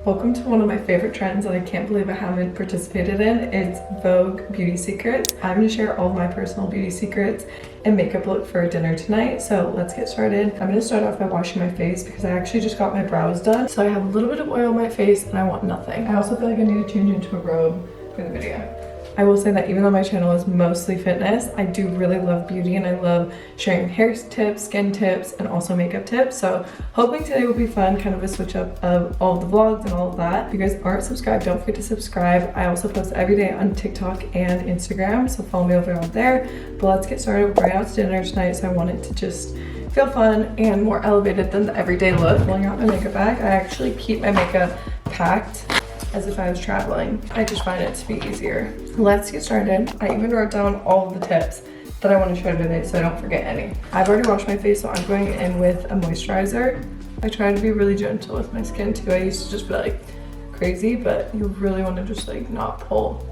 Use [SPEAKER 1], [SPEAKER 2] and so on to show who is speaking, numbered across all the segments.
[SPEAKER 1] Welcome to one of my favorite trends that I can't believe I haven't participated in. It's Vogue beauty secrets. I'm going to share all of my personal beauty secrets and makeup look for dinner tonight. So let's get started. I'm going to start off by washing my face because I actually just got my brows done. So I have a little bit of oil on my face and I want nothing. I also feel like I need to change into a robe for the video. I will say that even though my channel is mostly fitness, I do really love beauty and I love sharing hair tips, skin tips, and also makeup tips. So hoping today will be fun, kind of a switch up of all the vlogs and all of that. If you guys aren't subscribed, don't forget to subscribe. I also post every day on TikTok and Instagram, so follow me over on there. But let's get started. We're going out to dinner tonight, so I want it to just feel fun and more elevated than the everyday look. Pulling out my makeup bag, I actually keep my makeup packed as if I was traveling. I just find it to be easier. Let's get started. I even wrote down all of the tips that I want to share today so I don't forget any. I've already washed my face, so I'm going in with a moisturizer. I try to be really gentle with my skin too. I used to just be like crazy, but you really want to just like not pull.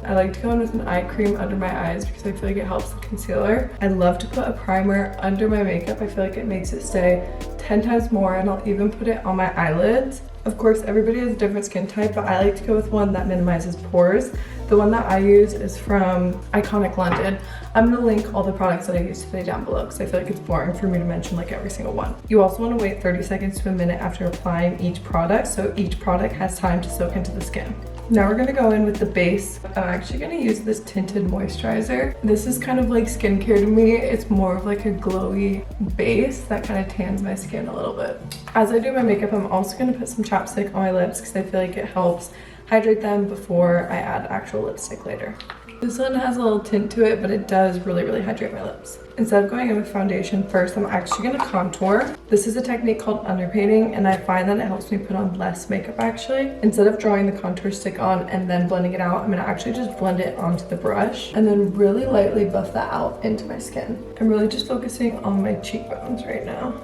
[SPEAKER 1] I like to go in with an eye cream under my eyes because I feel like it helps the concealer. I love to put a primer under my makeup. I feel like it makes it stay 10 times more, and I'll even put it on my eyelids. Of course, everybody has a different skin type, but I like to go with one that minimizes pores. The one that I use is from Iconic London. I'm gonna link all the products that I use today down below because I feel like it's boring for me to mention like every single one. You also want to wait 30 seconds to a minute after applying each product, so each product has time to soak into the skin. Now we're gonna go in with the base. I'm actually gonna use this tinted moisturizer. This is kind of like skincare to me. It's more of like a glowy base that kind of tans my skin a little bit. As I do my makeup, I'm also gonna put some chapstick on my lips because I feel like it helps hydrate them before I add actual lipstick later. This one has a little tint to it, but it does really hydrate my lips. Instead of going in with foundation first, I'm actually gonna contour. This is a technique called underpainting, and I find that it helps me put on less makeup actually. Instead of drawing the contour stick on and then blending it out, I'm gonna actually just blend it onto the brush and then really lightly buff that out into my skin. I'm really just focusing on my cheekbones right now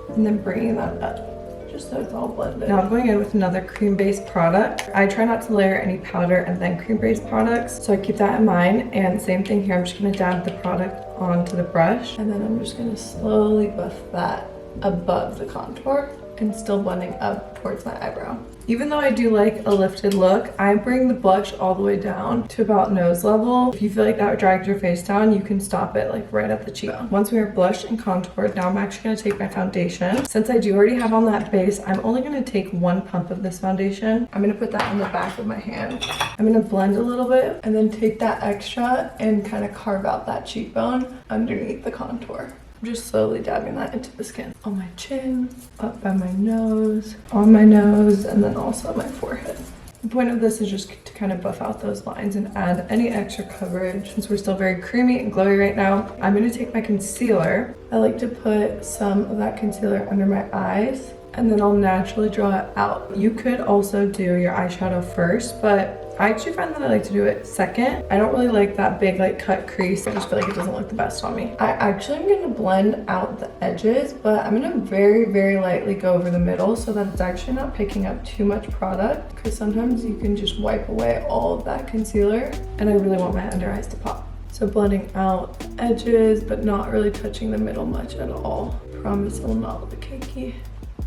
[SPEAKER 1] and then bringing that up, just so it's all blended. Now I'm going in with another cream-based product. I try not to layer any powder and then cream-based products, so I keep that in mind. And same thing here, I'm just gonna dab the product onto the brush, and then I'm just gonna slowly buff that above the contour and still blending up towards my eyebrow. Even though I do like a lifted look, I bring the blush all the way down to about nose level. If you feel like that drags your face down, you can stop it like right at the cheekbone. Once we are blushed and contoured, now I'm actually gonna take my foundation. Since I do already have on that base, I'm only gonna take one pump of this foundation. I'm gonna put that on the back of my hand. I'm gonna blend a little bit and then take that extra and kind of carve out that cheekbone underneath the contour. Just slowly dabbing that into the skin. On my chin, up by my nose, on my nose, and then also on my forehead. The point of this is just to kind of buff out those lines and add any extra coverage. Since we're still very creamy and glowy right now, I'm gonna take my concealer. I like to put some of that concealer under my eyes, and then I'll naturally draw it out. You could also do your eyeshadow first, but I actually find that I like to do it second. I don't really like that big like cut crease. I just feel like it doesn't look the best on me. I actually am gonna blend out the edges, but I'm gonna very lightly go over the middle so that it's actually not picking up too much product, because sometimes you can just wipe away all of that concealer, and I really want my under eyes to pop. So blending out edges, but not really touching the middle much at all. Promise it will not look cakey.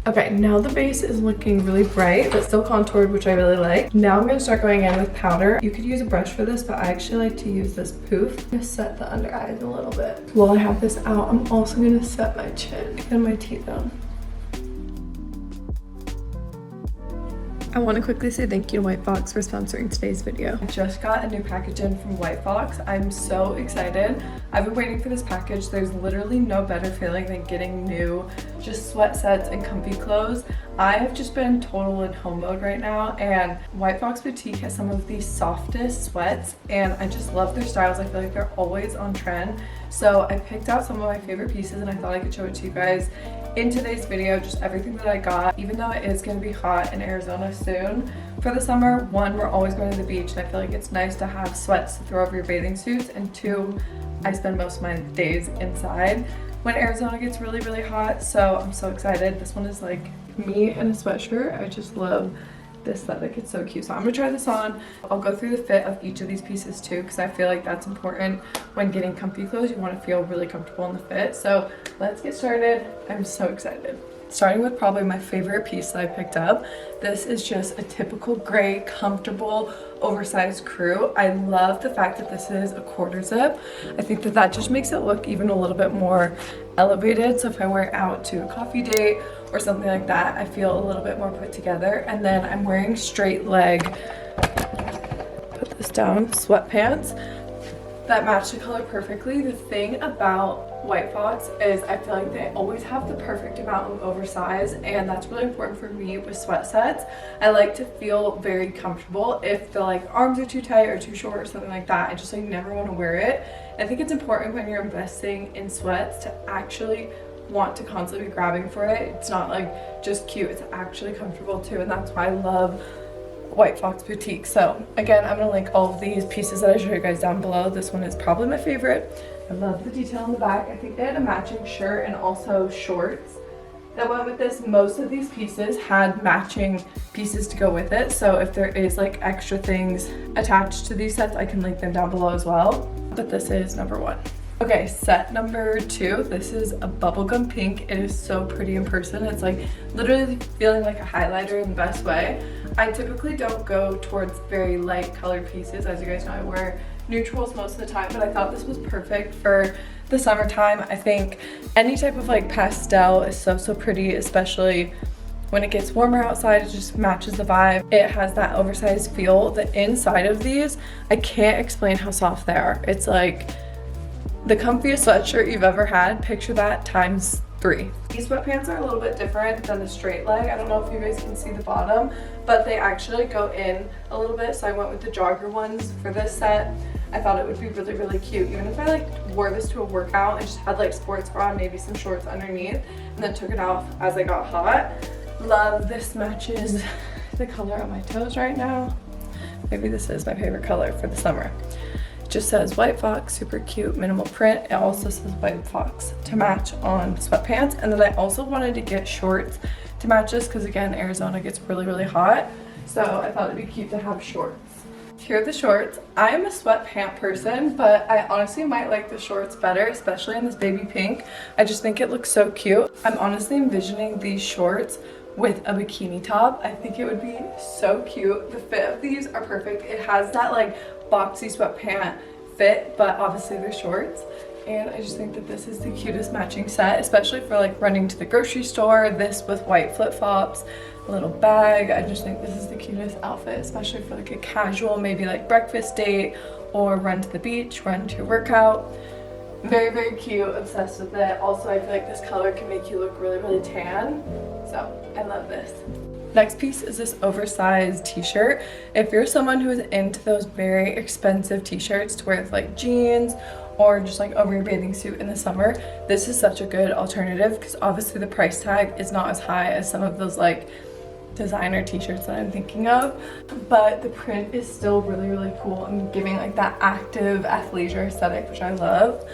[SPEAKER 1] Okay, now the base is looking really bright, but still contoured, which I really like. Now I'm gonna start going in with powder. You could use a brush for this, but I actually like to use this poof. I'm gonna set the under eyes a little bit. While I have this out, I'm also gonna set my chin and my T-zone. I want to quickly say thank you to White Fox for sponsoring today's video. I just got a new package in from White Fox. I'm so excited. I've been waiting for this package. There's literally no better feeling than getting new just sweat sets and comfy clothes. I have just been total in home mode right now, and White Fox Boutique has some of the softest sweats, and I just love their styles. I feel like they're always on trend. So I picked out some of my favorite pieces and I thought I could show it to you guys in today's video, just everything that I got. Even though it is going to be hot in Arizona soon for the summer, one, we're always going to the beach, and I feel like it's nice to have sweats to throw over your bathing suits, and two, I spend most of my days inside when Arizona gets really hot, so I'm so excited. This one is like me in a sweatshirt. I just love the aesthetic. It's so cute. So I'm gonna try this on. I'll go through the fit of each of these pieces too, because I feel like that's important when getting comfy clothes. You want to feel really comfortable in the fit. So let's get started. I'm so excited. Starting with probably my favorite piece that I picked up. This is just a typical gray, comfortable, oversized crew. I love the fact that this is a quarter zip. I think that that just makes it look even a little bit more elevated. So if I wear it out to a coffee date or something like that, I feel a little bit more put together. And then I'm wearing straight leg, put this down, sweatpants that match the color perfectly. The thing about White Fox is I feel like they always have the perfect amount of oversized, and that's really important for me with sweat sets. I like to feel very comfortable. If the like arms are too tight or too short or something like that, I just like never want to wear it. I think it's important when you're investing in sweats to actually want to constantly be grabbing for it. It's not like just cute, it's actually comfortable too, and that's why I love White Fox Boutique. So again, I'm gonna link all of these pieces that I showed you guys down below. This one is probably my favorite. I love the detail on the back. I think they had a matching shirt and also shorts that went with this. Most of these pieces had matching pieces to go with it, so if there is like extra things attached to these sets, I can link them down below as well. But this is number one. Okay, set number two. This is a bubblegum pink. It is so pretty in person. It's like literally feeling like a highlighter in the best way. I typically don't go towards very light colored pieces. As you guys know, I wear neutrals most of the time, but I thought this was perfect for the summertime. I think any type of like pastel is so pretty, especially when it gets warmer outside. It just matches the vibe. It has that oversized feel. The inside of these, I can't explain how soft they are. It's like the comfiest sweatshirt you've ever had. Picture that times 3. These sweatpants are a little bit different than the straight leg. I don't know if you guys can see the bottom, but they actually go in a little bit, so I went with the jogger ones for this set. I thought it would be really cute, even if I like wore this to a workout and just had like sports bra and maybe some shorts underneath, and then took it off as I got hot. Love this, matches the color on my toes right now. Maybe this is my favorite color for the summer. Just says White Fox, super cute, minimal print. It also says White Fox to match on sweatpants. And then I also wanted to get shorts to match this because again, Arizona gets really hot. So I thought it'd be cute to have shorts. Here are the shorts. I am a sweatpant person, but I honestly might like the shorts better, especially in this baby pink. I just think it looks so cute. I'm honestly envisioning these shorts with a bikini top. I think it would be so cute. The fit of these are perfect. It has that like boxy sweatpant fit, but obviously they're shorts, and I just think that this is the cutest matching set, especially for like running to the grocery store. This with white flip-flops, a little bag. I just think this is the cutest outfit, especially for like a casual, maybe like breakfast date or run to the beach, run to your workout. Very cute, obsessed with it. Also, I feel like this color can make you look really tan, so I love this. Next piece is this oversized t-shirt. If you're someone who is into those very expensive t-shirts to wear with like jeans or just like over your bathing suit in the summer, this is such a good alternative because obviously the price tag is not as high as some of those like designer t-shirts that I'm thinking of, but the print is still really cool and giving like that active athleisure aesthetic, which I love.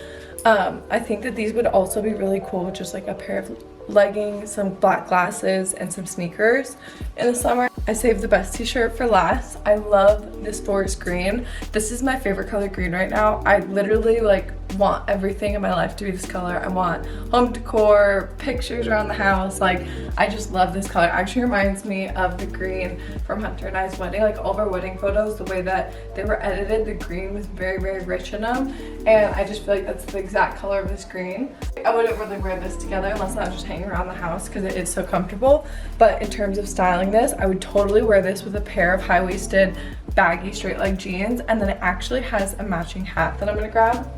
[SPEAKER 1] I think that these would also be really cool with just like a pair of leggings, some black glasses, and some sneakers in the summer. I saved the best t-shirt for last. I love this forest green. This is my favorite color green right now. I literally like want everything in my life to be this color. I want home decor, pictures around the house. Like, I just love this color. It actually reminds me of the green from Hunter and I's wedding. Like all of our wedding photos, the way that they were edited, the green was very rich in them, and I just feel like that's the exact color of this green. I wouldn't really wear this together unless I was just hanging around the house because it is so comfortable, but in terms of styling this, I would totally wear this with a pair of high-waisted baggy straight leg jeans, and then it actually has a matching hat that I'm gonna grab.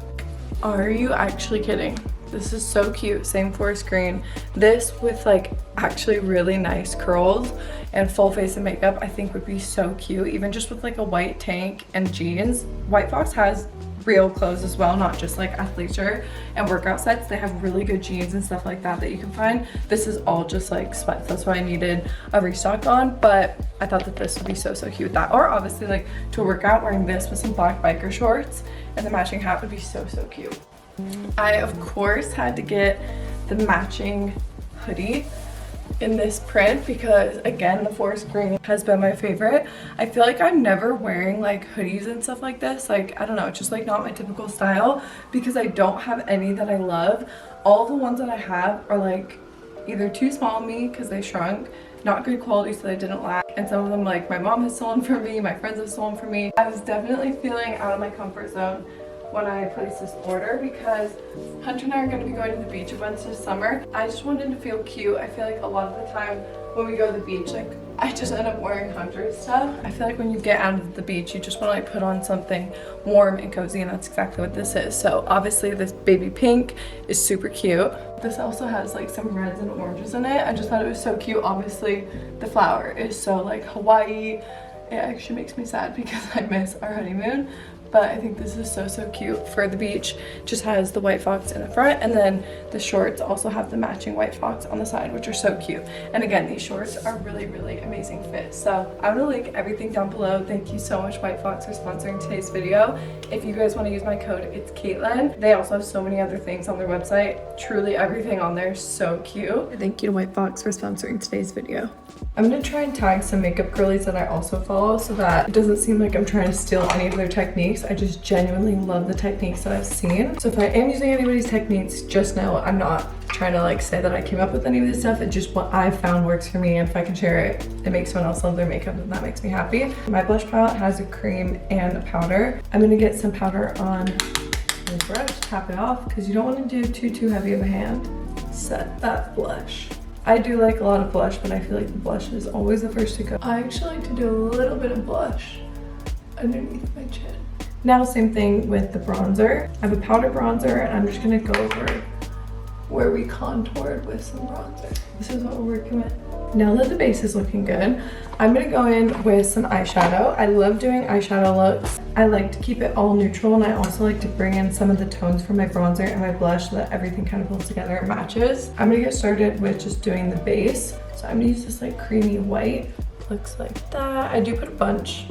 [SPEAKER 1] Are you actually kidding? This is so cute. Same forest green. This with like actually really nice curls and full face of makeup I think would be so cute, even just with like a white tank and jeans. White Fox has real clothes as well, not just like athleisure and workout sets. They have really good jeans and stuff like that you can find. This is all just like sweats. That's why I needed a restock on, but I thought that this would be so cute with that. Or obviously like to a workout, wearing this with some black biker shorts and the matching hat would be so cute. I of course had to get the matching hoodie in this print because again, the forest green has been my favorite. I feel like I'm never wearing like hoodies and stuff like this. Like, I don't know, it's just like not my typical style because I don't have any that I love. All the ones that I have are like either too small on me because they shrunk, not good quality so they didn't last, and some of them like my mom has stolen from me, my friends have stolen from me. I was definitely feeling out of my comfort zone when I placed this order because Hunter and I are going to be going to the beach a bunch this summer. I just wanted to feel cute. I feel like a lot of the time when we go to the beach, like I just end up wearing Hunter's stuff. I feel like when you get out of the beach, you just want to like put on something warm and cozy, and that's exactly what this is. So obviously this baby pink is super cute. This also has like some reds and oranges in it. I just thought it was so cute. Obviously the flower is so like Hawaii. It actually makes me sad because I miss our honeymoon. But I think this is so cute for the beach. Just has the white fox in the front, and then the shorts also have the matching white fox on the side, which are so cute. And again, these shorts are really amazing fit. So I'm gonna link everything down below. Thank you so much, White Fox, for sponsoring today's video. If you guys want to use my code, it's Caitlin. They also have so many other things on their website. Truly everything on there is so cute. Thank you to White Fox for sponsoring today's video. I'm gonna try and tag some makeup girlies that I also follow so that it doesn't seem like I'm trying to steal any of their techniques. I just genuinely love the techniques that I've seen. So if I am using anybody's techniques, just know I'm not trying to like say that I came up with any of this stuff. It's just what I found works for me, and if I can share it, it makes someone else love their makeup, and that makes me happy. My blush palette has a cream and a powder. I'm gonna get some powder on the brush, tap it off, because you don't want to do too heavy of a hand. Set that blush. I do like a lot of blush, but I feel like the blush is always the first to go. I actually like to do a little bit of blush underneath my chin. Now same thing with the bronzer. I have a powder bronzer, and I'm just gonna go over where we contoured with some bronzer. This is what we're working with. Now that the base is looking good, I'm gonna go in with some eyeshadow. I love doing eyeshadow looks. I like to keep it all neutral, and I also like to bring in some of the tones from my bronzer and my blush so that everything kind of pulls together and matches. I'm gonna get started with just doing the base. So I'm gonna use this like creamy white. Looks like that. I do put a bunch.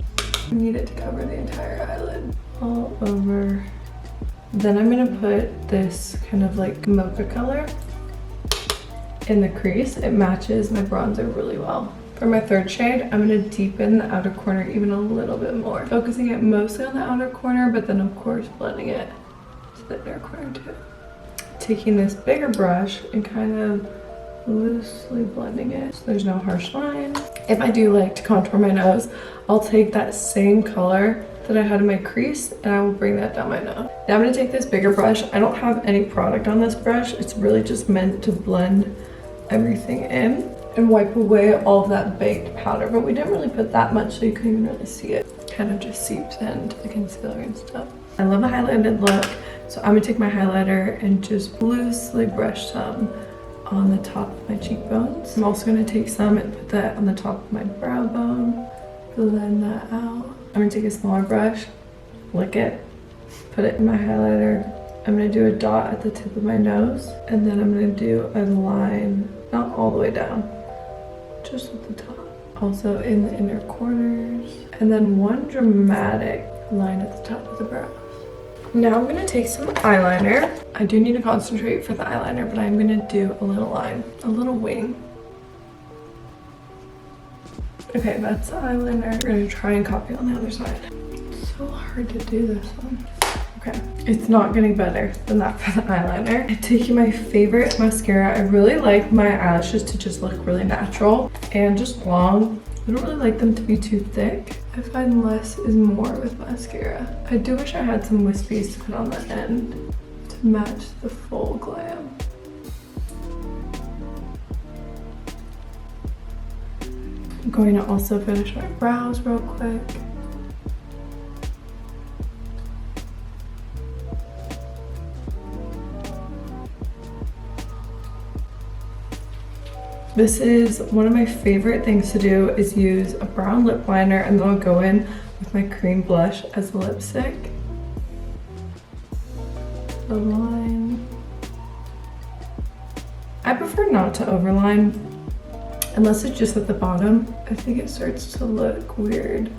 [SPEAKER 1] I need it to cover the entire eyelid. All over. Then I'm gonna put this kind of like mocha color in the crease. It matches my bronzer really well. For my third shade, I'm gonna deepen the outer corner even a little bit more. Focusing it mostly on the outer corner, but then of course blending it to the inner corner too. Taking this bigger brush and kind of loosely blending it so there's no harsh lines. If I do like to contour my nose, I'll take that same color that I had in my crease and I will bring that down my nose. Now I'm gonna take this bigger brush. I don't have any product on this brush. It's really just meant to blend everything in and wipe away all of that baked powder, but we didn't really put that much so you couldn't even really see it. Kind of just seeps into the concealer and stuff. I love a highlighted look, so I'm gonna take my highlighter and just loosely brush some on the top of my cheekbones. I'm also gonna take some and put that on the top of my brow bone, blend that out. I'm gonna take a smaller brush, lick it, put it in my highlighter. I'm gonna do a dot at the tip of my nose, and then I'm gonna do a line, not all the way down, just at the top. Also in the inner corners, and then one dramatic line at the top of the brows. Now I'm gonna take some eyeliner. I do need to concentrate for the eyeliner, but I'm gonna do a little line, a little wing. Okay, that's the eyeliner. We're gonna try and copy on the other side. It's so hard to do this one. Okay, it's not getting better than that for the eyeliner. I'm taking my favorite mascara. I really like my eyelashes to just look really natural and just long. I don't really like them to be too thick. I find less is more with mascara. I do wish I had some wispies to put on the end to match the full glam. I'm going to also finish my brows real quick. This is one of my favorite things to do, is use a brown lip liner and then I'll go in with my cream blush as a lipstick. The line. I prefer not to overline unless it's just at the bottom. I think it starts to look weird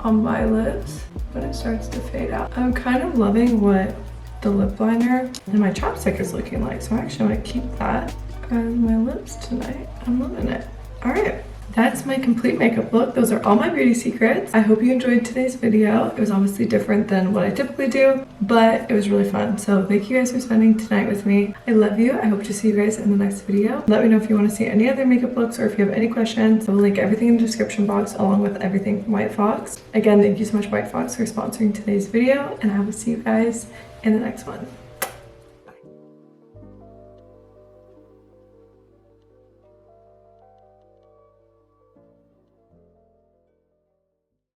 [SPEAKER 1] on my lips when it starts to fade out. I'm kind of loving what the lip liner and my chapstick is looking like, so I actually want to keep that as my lips tonight. I'm loving it. All right, that's my complete makeup look. Those are all my beauty secrets. I hope you enjoyed today's video. It was obviously different than what I typically do, but it was really fun. So thank you guys for spending tonight with me. I love you. I hope to see you guys in the next video. Let me know if you want to see any other makeup looks or if you have any questions. I will link everything in the description box along with everything from White Fox. Again, thank you so much White Fox for sponsoring today's video, and I will see you guys in the next one.